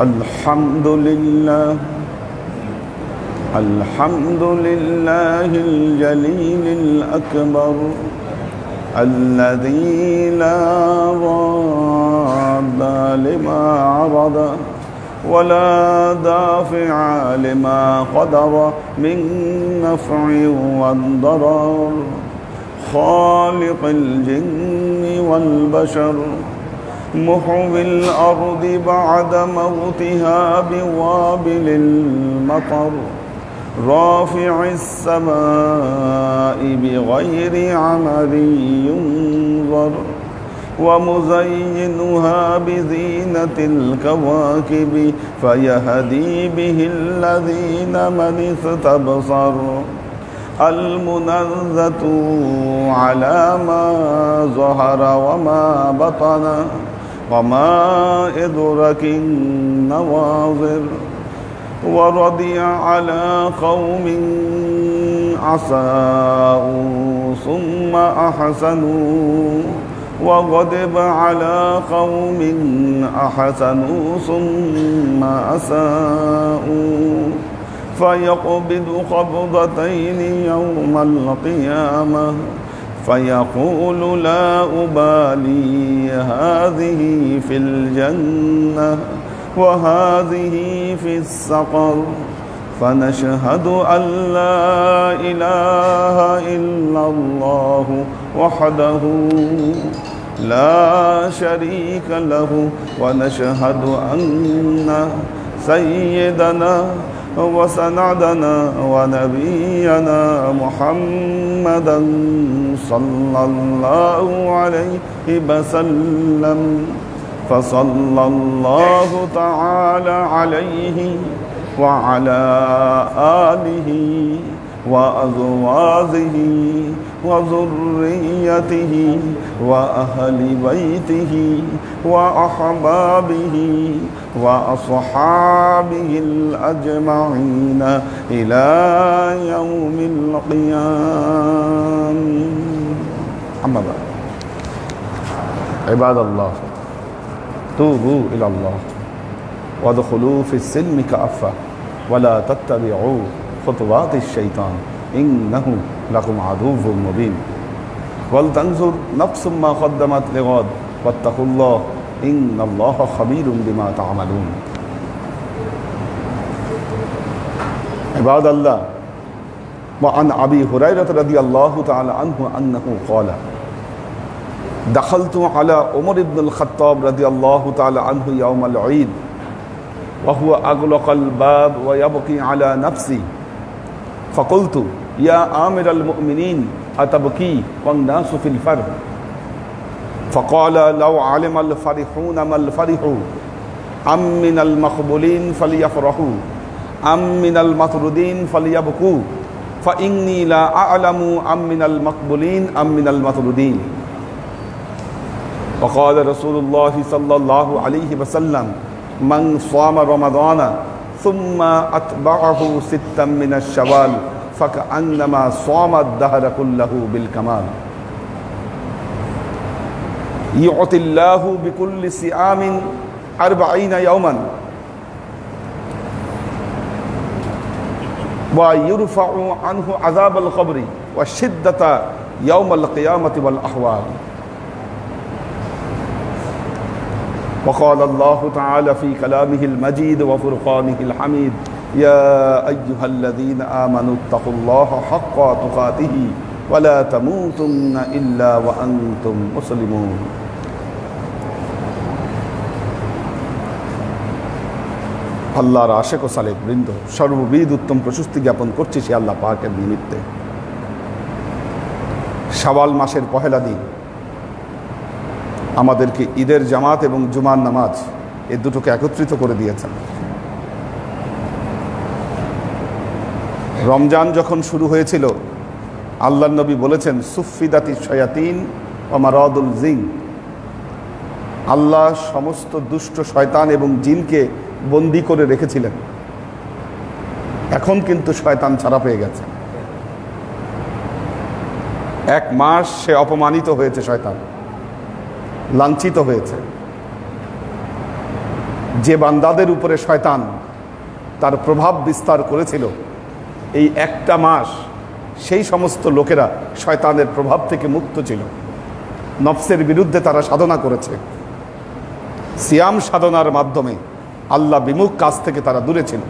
الحمد لله الجليل الأكبر الذي لا راد لما عرض ولا دافع لما قدر من نفع والضرر خالق الجن والبشر محيي الأرض بعد موتها بوابل المطر رافع السماء بغير عمد ينظر ومزينها بزينة الكواكب فيهدي به الذين من استبصر المنزة على ما ظهر وما بطن وما إدرك النواظر ورضي على قوم أساءوا ثم أحسنوا وغضب على قوم أحسنوا ثم أساءوا فيقبض قبضتين يوم القيامة فيقول لا أبالي هذه في الجنة وهذه في السقر فنشهد أن لا إله إلا الله وحده لا شريك له ونشهد أن سيدنا وسندنا ونبينا محمدا صلى الله عليه وسلم فصلى الله تعالى عليه وعلى آله وأزواجه وذريته وأهل بيته وأحبابه وأصحابه الأجمعين إلى يوم القيامة. أما بعد عباد الله توبوا إلى الله وادخلوا في السلم كافة ولا تتبعوا خطوات الشيطان إنه لكم عدو مبين ولتنظر نفس ما قدمت لغد واتقوا الله إن الله خبير بما تعملون. عباد الله وعن أبي هريرة رضي الله تعالى عنه أنه قال دخلت على عمر بن الخطاب رضي الله تعالى عنه يوم العيد وهو أغلق الباب ويبكي على نفسي فقلت يا آمر المؤمنين أتبكي والناس في الفرح فقال لو علم الفرحون ما الفرح أم من المقبولين فليفرحوا أم من المطرودين فليبكوا فإني لا أعلم أم من المقبولين أم من المطرودين. وقال رسول الله صلى الله عليه وسلم من صام رمضان ثم أتبعه ستا من الشوال فكأنما صام الدهر كله بالكمال. يعطي الله بكل صيام 40 يوما ويرفع عنه عذاب القبر والشدة يوم القيامة والأحوال. وقال الله تعالى في كلامه المجيد وفرقانه الحميد يا أيها الذين آمنوا اتقوا الله حق تقاته ولا تموتن إلا وأنتم مسلمون. আল্লাহর আশিক ও সালেক বৃন্দ সর্ববিধ উত্তম প্রশস্তি জ্ঞাপন করছি সে আল্লাহ পাকের নিমিত্তে। শাওয়াল মাসের পহেলা দিন আমাদেরকে ঈদের জামাত এবং জুমার নামাজ এ দুটোকে একত্রিত করে দিয়েছেন। রমজান যখন শুরু হয়েছিল আল্লাহর নবী বলেছেন সুফিদাতি শয়াতিন ও মারাদুল জিন, আল্লাহ সমস্ত দুষ্ট শয়তান এবং জিনকে বন্দী করে রেখেছিলেন। এখন কিন্তু শয়তান ছাড়া পেয়ে গেছে। এক মাস সে অপমানিত হয়েছে, শয়তান লাঞ্ছিত হয়েছে। যে বান্দাদের উপরে শয়তান তার প্রভাব বিস্তার করেছিল, এই একটা মাস সেই সমস্ত লোকেরা শয়তানের প্রভাব থেকে মুক্ত ছিল। নফসের বিরুদ্ধে তারা সাধনা করেছে। সিয়াম সাধনার মাধ্যমে আল্লাহ বিমুখ কাজ থেকে তারা দূরে ছিল।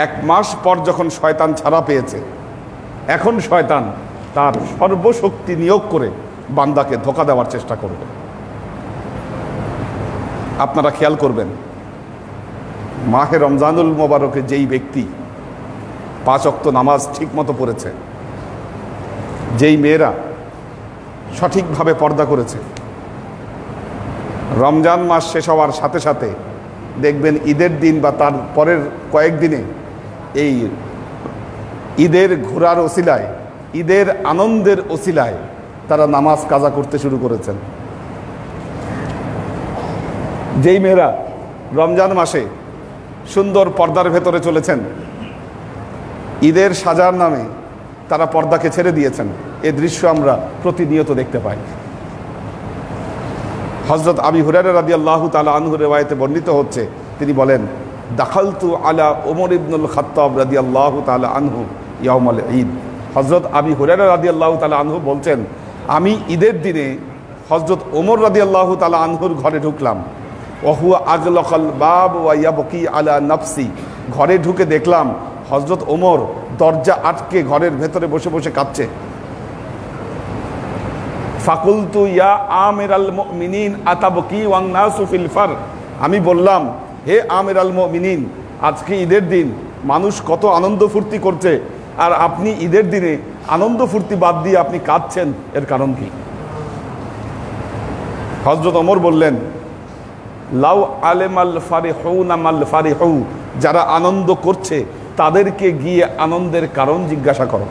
এক মাস পর যখন শয়তান ছাড়া পেয়েছে, এখন শয়তান তার সর্বশক্তি নিয়োগ করে বান্দাকে ধোঁকা দেওয়ার চেষ্টা করবে। আপনারা খেয়াল করবেন, মাহে রমজানুল মোবারকে যেই ব্যক্তি 5 ওয়াক্ত নামাজ ঠিক মতো পড়েছে, যেই মেয়েরা সঠিকভাবে পর্দা করেছে, রমজান মাস শেষ হওয়ার সাথে সাথে দেখবেন ঈদের দিন বা তার পরের কয়েকদিনে এই ঈদের ঘোরার ওসিলায়, ঈদের আনন্দের ওসিলায় তারা নামাজ কাজা করতে শুরু করেছেন। যেই মেয়েরা রমজান মাসে সুন্দর পর্দার ভেতরে চলেছেন, ঈদের সাজার নামে তারা পর্দাকে ছেড়ে দিয়েছেন, এ দৃশ্য আমরা প্রতিনিয়ত দেখতে পাই। হযরত আবী হুরায়রা রাদিয়াল্লাহু তাআলা আনহু রিওয়ায়াতে বর্ণিত হচ্ছে, তিনি বলেন, দাখালতু আলা ওমর ইবনুল খাত্তাব রাদিয়াল্লাহু তাআলা আনহু ইয়াউমাল ঈদ। হযরত আবী হুরায়রা রাদিয়াল্লাহু তাআলা আনহু বলছেন, আমি ঈদের দিনে হযরত ওমর রাদিয়াল্লাহু তাআলা আনহুর ঘরে ঢুকলাম। ওহুয়া আগলাকাল বাব ওয়া ইয়াবকি আলা নাফসি। ঘরে ঢুকে দেখলাম হযরত ওমর দরজা আটকে ঘরের ভেতরে বসে বসে কাঁদছে। ফাকুলতু ইয়া আমিরাল মুমিনিন আতাবকি ওয়ান নাসু ফিল ফার। আমি বললাম, হে আমিরাল মুমিনিন, আজকে ঈদের দিন, মানুষ কত আনন্দ ফুর্তি করছে, আর আপনি ঈদের দিনে আনন্দ ফুর্তি বাদ দিয়ে আপনি কাঁদছেন, এর কারণ কি? হযরত ওমর বললেন, লাউ আলেমাল ফারিহুনা মাল ফারিহু। যারা আনন্দ করছে তাদেরকে গিয়ে আনন্দের কারণ জিজ্ঞাসা করো।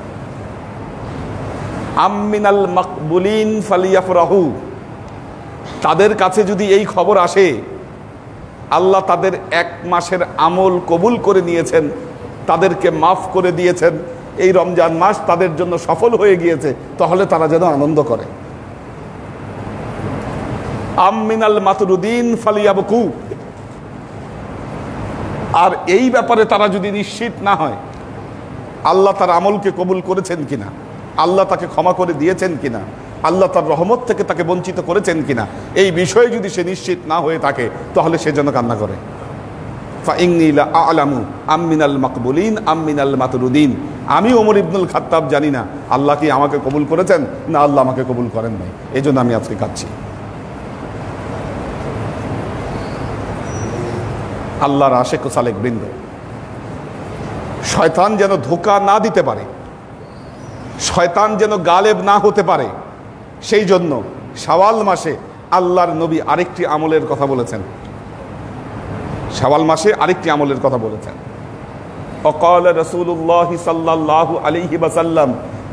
আমিনাল মাকবুলিন ফালিয়াফরাহু। তাদের কাছে যদি এই খবর আসে আল্লাহ তাদের 1 মাসের আমল কবুল করে নিয়েছেন, তাদেরকে মাফ করে দিয়েছেন, এই রমজান মাস তাদের জন্য সফল হয়ে গিয়েছে, তাহলে তারা যেন আনন্দ করে। আমিনাল মাতরুদিন ফালিয়াবকু। আর এই ব্যাপারে তারা যদি নিশ্চিত না হয় আল্লাহ তার আমলকে কবুল করেছেন কিনা, আল্লাহ তাকে ক্ষমা করে দিয়েছেন কিনা, আল্লাহ তার রহমত থেকে তাকে বঞ্চিত করেছেন কিনা, এই বিষয়ে যদি সে নিশ্চিত না হয়ে থাকে তাহলে সে যেন কান্না করে। ফাইন্নী লা আ'লামু আমিনাল মাকবুলিন আমিনাল মাতরুদিন। আমি ওমর ইবনুল খাত্তাব জানি না আল্লাহ কি আমাকে কবুল করেছেন না আল্লাহ আমাকে কবুল করেন নাই, এই জন্য আমি আজকে কাঁদছি। আল্লাহর আশেক ও সালেক বৃন্দ, শয়তান যেন ধোঁকা না দিতে পারে, শয়তান যেন গালেব না হতে পারে, সেই জন্য শাওয়াল মাসে আল্লাহর নবী আরেকটি আমলের কথা বলেছেন। শাওয়াল মাসে আরেকটি আমলের কথা বলেছেন। ওয়াকাল রাসূলুল্লাহ সাল্লাল্লাহু আলাইহি ওয়াসাল্লাম,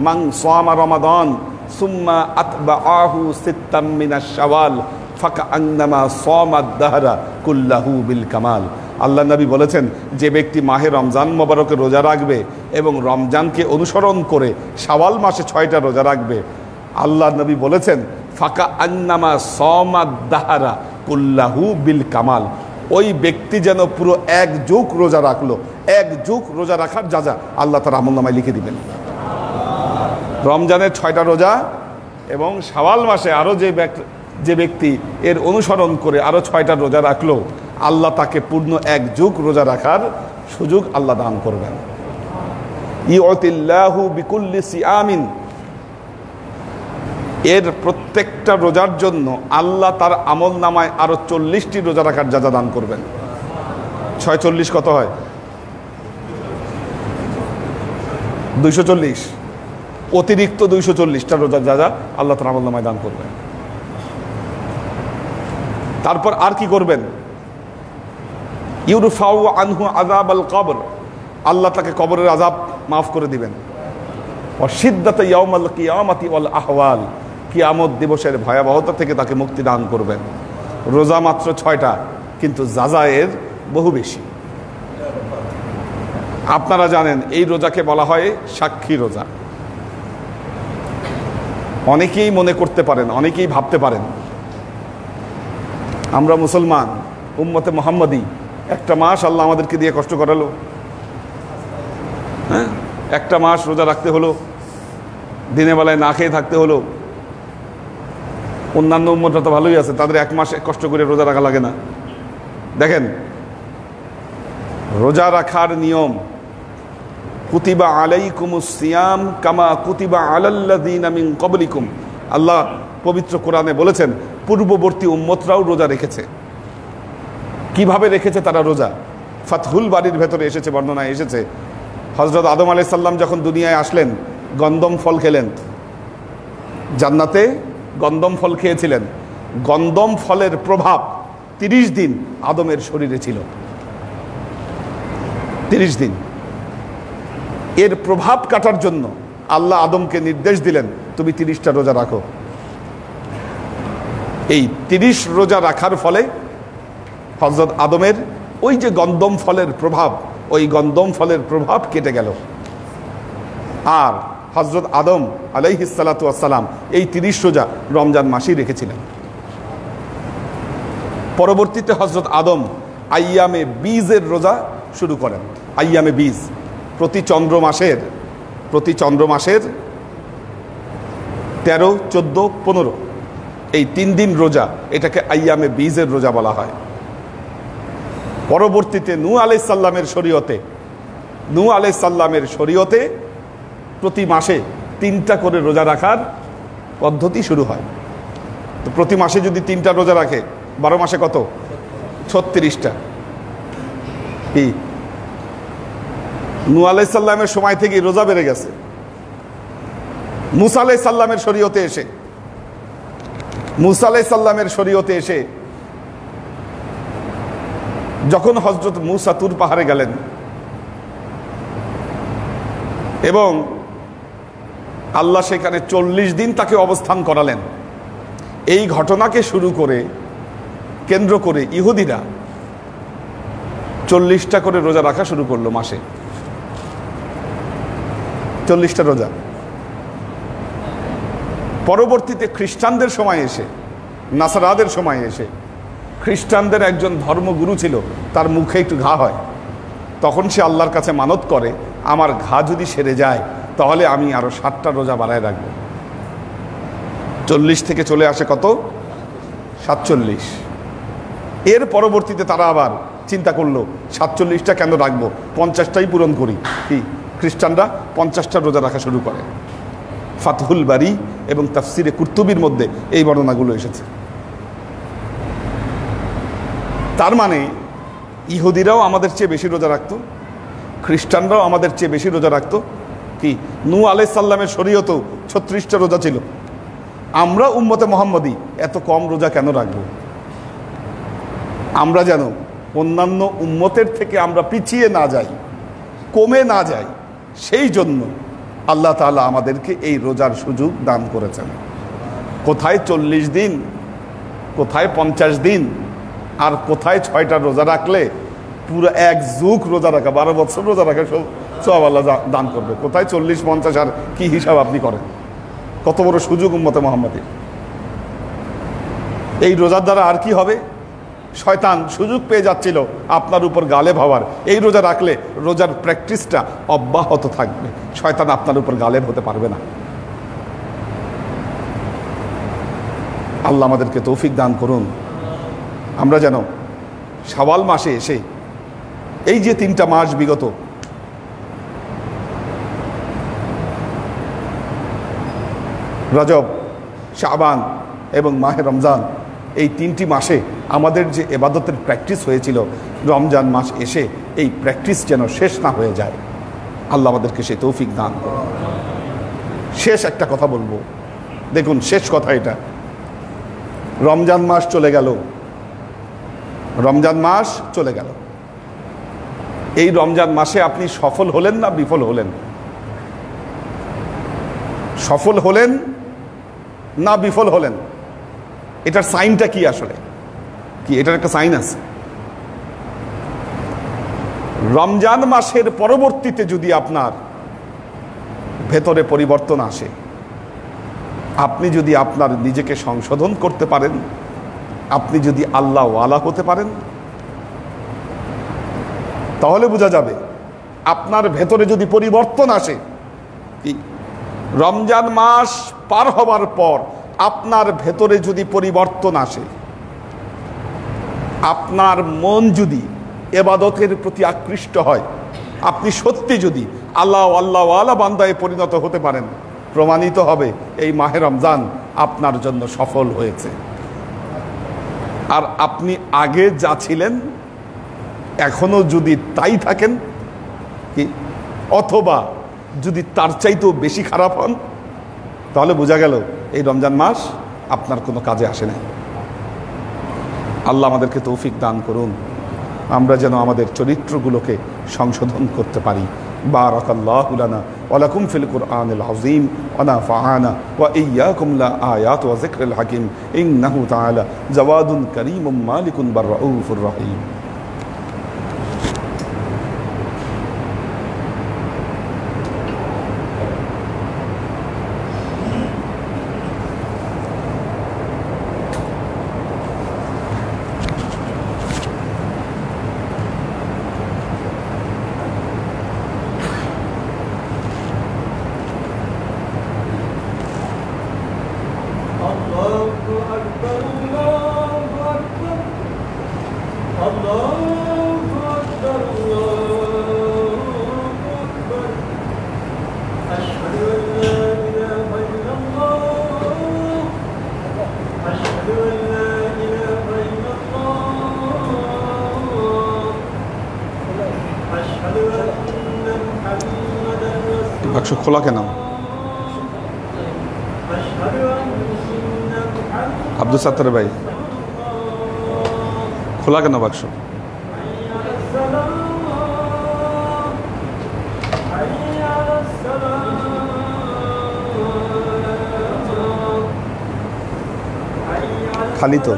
মান সামা রমাদান সুম্মা আতবাআহু সিত্তাম মিনাশ শাওয়াল ফাকান্নামা সামাদ দাহরা কুল্লাহু বিল কামাল। আল্লাহ নবী বলেছেন, যে ব্যক্তি মাহে রমজান মোবারকে রোজা রাখবে এবং রমজানকে অনুসরণ করে শাওয়াল মাসে 6টা রোজা রাখবে, আল্লাহ নবী বলেছেন ফাকা আন্নামা সামাদ দাহরা কুল্লাহু বিল কামাল। ওই ব্যক্তি যেন পুরো 1 যুগ রোজা রাখলো, 1 যুগ রোজা রাখার যা আল্লাহ তার আমলনামায় লিখে দিবেন। রমজানের 6টা রোজা এবং শাওয়াল মাসে আরও যে ব্যক্তি এর অনুসরণ করে আরও 6টা রোজা রাখলো, আল্লাহ তাকে পূর্ণ 1 যুগ রোজা রাখার সুযোগ আল্লাহ দান করবেন। ইউতিল্লাহু বিকুল্লি সিয়ামিন। এর প্রত্যেকটা রোজার জন্য আল্লাহ তার আমল নামায় আরো 40টি রোজা রাখার যা দান করবেন। 640 কত হয়? 240। অতিরিক্ত 240টা রোজার যা আল্লাহ তার আমল নামায় দান করবেন। তারপর আর কি করবেন? ইউরফাউ আনহু আযাবাল কবর। আল্লাহ তাকে কবরের আযাব মাফ করে দিবেন। ওয়াশিদ্দাত ইয়াউমাল কিয়ামাতি ওয়াল আহওয়াল। কিয়ামত দিবসের ভয়াবহতা থেকে তাকে মুক্তি দান করবেন। রোজা মাত্র 6টা, কিন্তু জাযায়ের বহু বেশি। আপনারা জানেন এই রোজাকে বলা হয় সাক্ষী রোজা। অনেকেই মনে করতে পারেন, অনেকেই ভাবতে পারেন আমরা মুসলমান, উম্মতে মুহাম্মাদি, একটা মাস আল্লাহ আমাদেরকে দিয়ে কষ্ট করালো। হ্যাঁ, একটা মাস রোজা রাখতে হলো, দিনের বেলায় না খেয়ে থাকতে হলো। অন্যান্য উম্মতরা তো ভালোই আছে, তাদের এক মাস কষ্ট করে রোজা রাখা লাগে না। দেখেন, রোজা রাখার নিয়ম, কুতিবা আলাইকুমুস সিয়াম কামা কুতিবা আলাল্লাযীনা মিন ক্বাবলিকুম। আল্লাহ পবিত্র কোরআনে বলেছেন পূর্ববর্তী উম্মতরাও রোজা রেখেছে। কিভাবে রেখেছে তারা রোজা? ফাতহুল বাড়ির ভেতরে এসেছে, বর্ণনায় এসেছে, হযরত আদম আলাইহিস সালাম যখন দুনিয়ায় আসলেন গন্ধম ফল খেলেন, জান্নাতে গন্ধম ফল খেয়েছিলেন। গন্ধম ফলের প্রভাব 30 দিন আদমের শরীরে ছিল। 30 দিন। এর প্রভাব কাটার জন্য আল্লাহ আদমকে নির্দেশ দিলেন, তুমি 30টা রোজা রাখো। এই 30 রোজা রাখার ফলে হযরত আদমের ওই যে গন্ধম ফলের প্রভাব, ওই গন্ধম ফলের প্রভাব কেটে গেল। আর হযরত আদম আলাইহিস সালাতু ওয়াস সালাম এই 30 রোজা রমজান মাসেই রেখেছিলেন। পরবর্তীতে হযরত আদম আইয়ামে বীজের রোজা শুরু করেন। আইয়ামে বীজ, প্রতি চন্দ্র মাসের 13, 14, 15 এই 3 দিন রোজা, এটাকে আইয়ামে বীজের রোজা বলা হয়। পরবর্তীতে নূহ আলাইহিস সালামের শরীয়তে প্রতি মাসে 3টা করে রোজা রাখার পদ্ধতি শুরু হয়। তো প্রতি মাসে যদি 3টা রোজা রাখে, 12 মাসে কত? 36টা। কি নূহ আলাইহিস সালামের সময় থেকে রোজা বেড়ে গেছে। মুসা আলাইহিস সালামের শরীয়তে এসে যখন হযরত মুসা তুর পাহাড়ে গেলেন এবং আল্লাহ সেখানে 40 দিন তাকে অবস্থান করালেন, এই ঘটনাকে কেন্দ্র করে ইহুদিরা 40টা করে রোজা রাখা শুরু করলো মাসে। 40টা রোজা। পরবর্তীতে খ্রিস্টানদের সময় এসে, নাসারাদের সময় এসে, খ্রিস্টানদের একজন ধর্মগুরু ছিল, তার মুখে একটু ঘা হয়, তখন সে আল্লাহর কাছে মানত করে, আমার ঘা যদি সেরে যায় তাহলে আমি আরো 7টা রোজা বাড়ায় রাখবো। 40 থেকে চলে আসে কত? 47। এর পরবর্তীতে তারা আবার চিন্তা করলো 47টা কেন রাখবো, 50টাই পূরণ করি। কি খ্রিস্টানরা 50টা রোজা রাখা শুরু করে। ফাতহুল বারি এবং তাফসিরে কুরতুবির মধ্যে এই বর্ণনাগুলো এসেছে। তার মানে ইহুদিরাও আমাদের চেয়ে বেশি রোজা রাখতো, খ্রিস্টানরাও আমাদের চেয়ে বেশি রোজা রাখতো। কি নূহ আলাইহিস সালামের শরীয়তেও 36টা রোজা ছিল। আমরা উম্মতে মুহাম্মাদি এত কম রোজা কেন রাখবো? আমরা যেন অন্যান্য উম্মতের থেকে আমরা পিছিয়ে না যাই, কমে না যাই, সেই জন্য আল্লাহ তাআলা আমাদেরকে এই রোজার সুযোগ দান করেছেন। কোথায় 40 দিন, কোথায় 50 দিন, আর কোথায় 6টা রোজা রাখলে পুরো 1 যুগ রোজা রাখা, 12 বছর রোজা রাখা সব আল্লাহ দান করবে। কোথায় 40, 50 আর কি হিসাব আপনি করেন? কত বড় সুযোগ উম্মতে মুহাম্মাদের। এই রোজার দ্বারা আর কি হবে? শয়তান সুযোগ পেয়ে যাচ্ছিল আপনার উপর গালেব হওয়ার। এই রোজা রাখলে রোজার প্র্যাকটিসটা অব্যাহত থাকবে, শয়তান আপনার উপর গালেব হতে পারবে না। আল্লাহ আমাদেরকে তৌফিক দান করুন, আমরা যেন শাওয়াল মাসে এসে এই যে 3টা মাস বিগত, রজব, শাবান এবং মাহে রমজান, এই 3টি মাসে আমাদের যে ইবাদতের প্র্যাকটিস হয়েছিল, রমজান মাস এসে এই প্র্যাকটিস যেন শেষ না হয়ে যায়। আল্লাহ আমাদেরকে সেই তৌফিক দান করুন। শেষ একটা কথা বলবো, দেখুন শেষ কথা এটা, রমজান মাস চলে গেল, রমজান মাস চলে গেল। এই রমজান মাসে আপনি সফল হলেন না বিফল হলেন? সফল হলেন না বিফল হলেন? এটার সাইনটা কি আসলে? কি এটার একটা সাইন আছে? রমজান মাসের পরবর্তীতে যদি আপনার ভেতরে পরিবর্তন আসে, আপনি যদি আপনার নিজেকে সংশোধন করতে পারেন, আপনি যদি আল্লাহ ওয়ালা হতে পারেন তাহলে বোঝা যাবে। আপনার ভেতরে যদি পরিবর্তন আসে, কি রমজান মাস পার হবার পর আপনার ভেতরে যদি পরিবর্তন আসে, আপনার মন যদি ইবাদতের প্রতি আকৃষ্ট হয়, আপনি সত্যি যদি আল্লাহ ওয়ালা বান্দায় পরিণত হতে পারেন, প্রমাণিত হবে এই মাহে রমজান আপনার জন্য সফল হয়েছে। আর আপনি আগে যা ছিলেন এখনো যদি তাই থাকেন, কি অথবা যদি তার চাইতেও বেশি খারাপ হন, তাহলে বোঝা গেল এই রমজান মাস আপনার কোনো কাজে আসে না। আল্লাহ আমাদেরকে তৌফিক দান করুন, আমরা যেন আমাদের চরিত্রগুলোকে সংশোধন করতে পারি। বারাকাল্লাহু লানা ওয়া লাকুম ফিল কুরআনিল আযীম ওয়া নাফা'ানা ওয়া ইয়্যাকুম লা আয়াত ওয়া যিকরিল হাকীম ইন্নাহু তাআলা জাওয়াদুন কারীমুম মালিকুন বাররাউফুর রহিম। বাক্স খোলা কেন? আব্দুল সাত্তার ভাই, খোলা কেন বাক্স? খালি তো।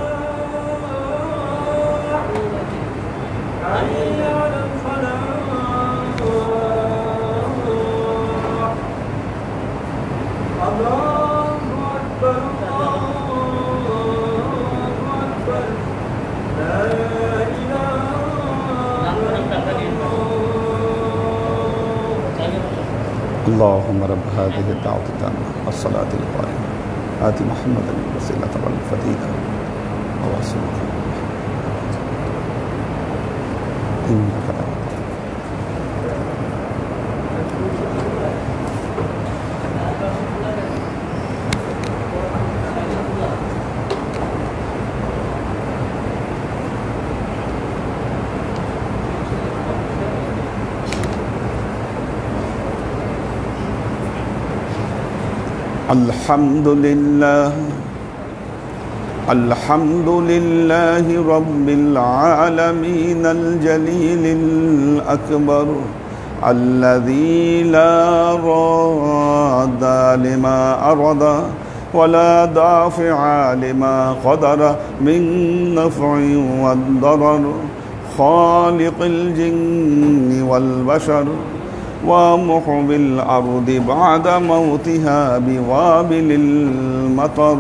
اللهم رب هذه الدعوة التامة والصلاة القائمة آت محمدا الوسيلة والفضيلة ووصله إنك لا الحمد لله رب العالمين الجليل الأكبر الذي لا راد لما أراد ولا دافع لما قدر من نفع والضرر خالق الجن والبشر ومحيي الأرض بعد موتها بوابل المطر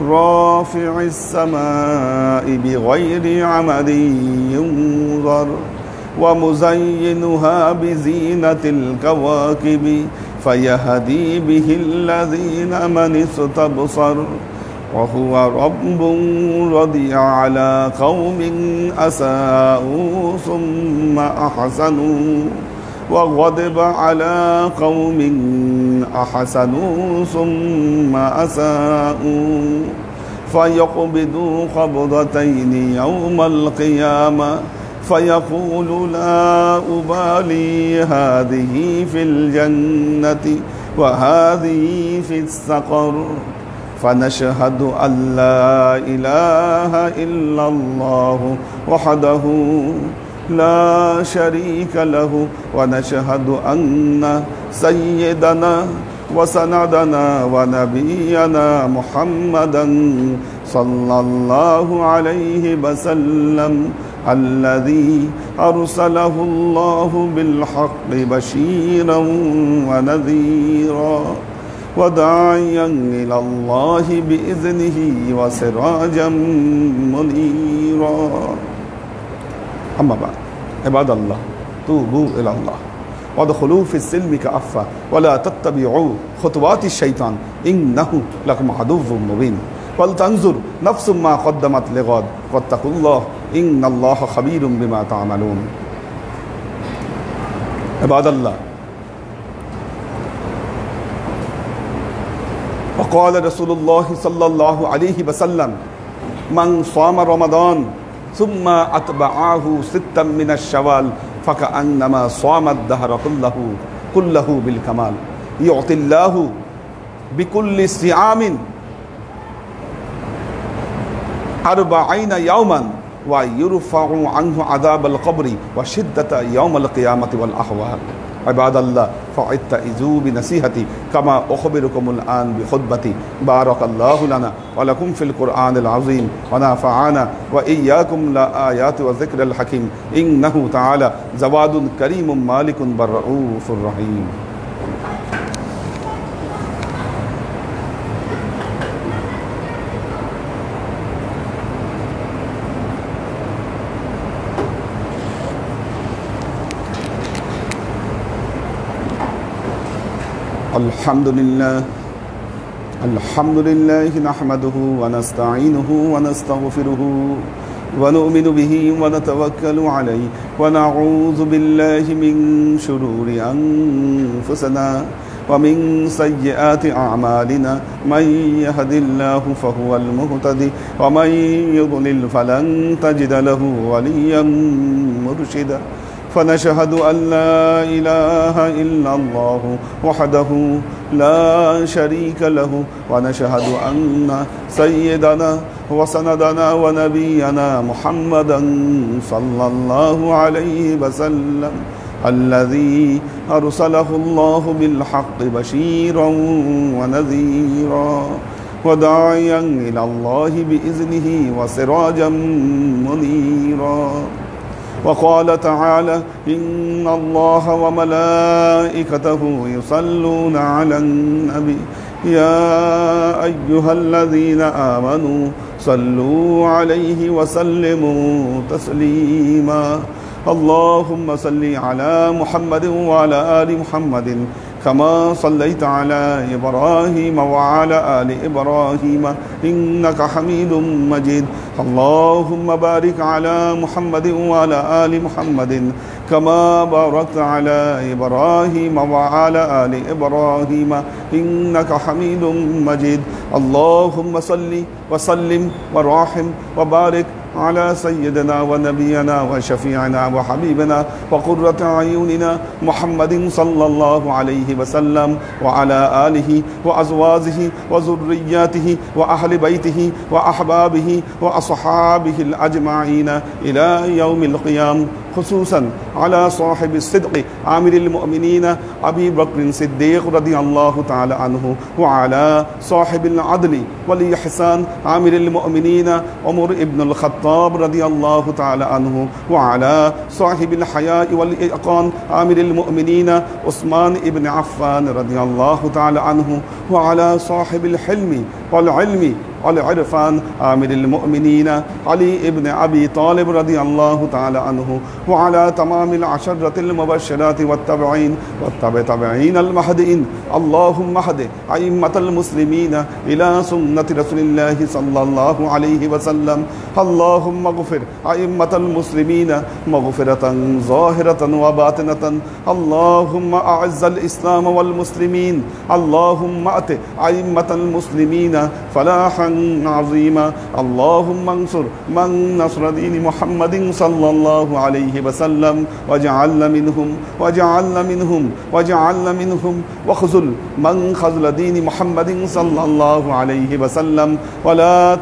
رافع السماء بغير عمد ينظر ومزينها بزينة الكواكب فيهدي به الذين من استبصر وهو رب رضي على قوم أساءوا ثم أحسنوا وغضب على قوم أحسنوا ثم أساءوا فيقبضوا قبضتين يوم القيامة فيقول لا أبالي هذه في الجنة وهذه في السقر فنشهد أن لا إله إلا الله وحده لا شريك له ونشهد أن سيدنا وسندنا ونبينا محمدا صلى الله عليه وسلم الذي أرسله الله بالحق بشيرا ونذيرا وداعيا إلى الله بإذنه وسراجا منيرا أما بعد عباد الله توبوا إلى الله وادخلوا في السلم كافة ولا تتبعوا خطوات الشيطان إنه لكم عدو مبين ولتنظر نفس ما قدمت لغد واتقوا الله إن الله خبير بما تعملون عباد الله وقال رسول الله صلى الله عليه وسلم من صام رمضان ثم أتبعه ستا من الشوال فكأنما صام الدهر كله بالكمال يعطي الله بكل صيام 40 يوما ويرفع عنه عذاب القبر وشدة يوم القيامة والأحوال عباد الله فاتعظوا بنصيحتي كما أخبركم الآن بخطبتي بارك الله لنا ولكم في القرآن العظيم ونفعنا وإياكم لآيات وذكر الحكيم إنه تعالى جواد كريم مالك بالرؤوف الرحيم الحمد لله نحمده ونستعينه ونستغفره ونؤمن به ونتوكل عليه ونعوذ بالله من شرور أنفسنا ومن سيئات أعمالنا من يهد الله فهو المهتدي ومن يضلل فلن تجد له وليا مرشدا فنشهد أن لا إله إلا الله وحده لا شريك له ونشهد أن سيدنا وسندنا ونبينا محمدا صلى الله عليه وسلم الذي أرسله الله بالحق بشيرا ونذيرا وداعيا إلى الله بإذنه وسراجا منيرا وقال تعالى إن الله وملائكته يصلون على النبي يا أيها الذين آمنوا صلوا عليه وسلموا تسليما اللهم صل على محمد وعلى آل محمد كما صليت على إبراهيم وعلى آل إبراهيم إنك حميد مجيد اللهم بارك على محمد وعلى آل محمد كما باركت على إبراهيم وعلى آل إبراهيم إنك حميد مجيد اللهم صل وسلم وراحم وبارك على سيدنا ونبينا وشفيعنا وحبيبنا وقرة أعيننا محمد صلى الله عليه وسلم وعلى آله وأزواجه وذرياته وأهل بيته وأحبابه وأصحابه الأجمعين إلى يوم القيامة خصوصا على صاحب الصدق عامر المؤمنين أبي بكر الصديق رضي الله تعالى عنه وعلى صاحب العدل والإحسان عامر المؤمنين عمر بن الخطاب رضي الله تعالى عنه وعلى صاحب الحياء والإتقان عامر المؤمنين عثمان بن عفان رضي الله تعالى عنه وعلى صاحب الحلم والعلم والعرفان عامر المؤمنين علي بن أبي طالب رضي الله تعالى عنه وعلى تمام العشرة المبشرات والتابعين والتابعين المهديين اللهم اهد أئمة المسلمين إلى سنة رسول الله صلى الله عليه وسلم اللهم اغفر أئمة المسلمين مغفرة ظاهرة وباطنة اللهم أعز الإسلام والمسلمين اللهم أت أئمة المسلمين فلاحا عظيما اللهم انصر من نصر دين محمد صلى الله عليه وسلم وجعلنا منهم وخذل من خذل دين محمد صلى الله عليه وسلم ولا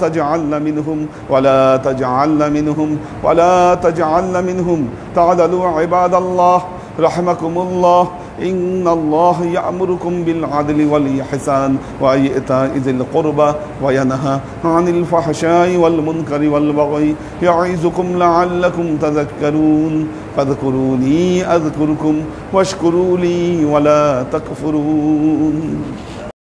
تجعلنا منهم تعدلوا عباد الله رحمكم الله إن الله يأمركم بالعدل والإحسان وإيتاء ذي القربى وينهى عن الفحشاء والمنكر والبغي يعظكم لعلكم تذكرون فاذكروني أذكركم واشكروا لي ولا تكفرون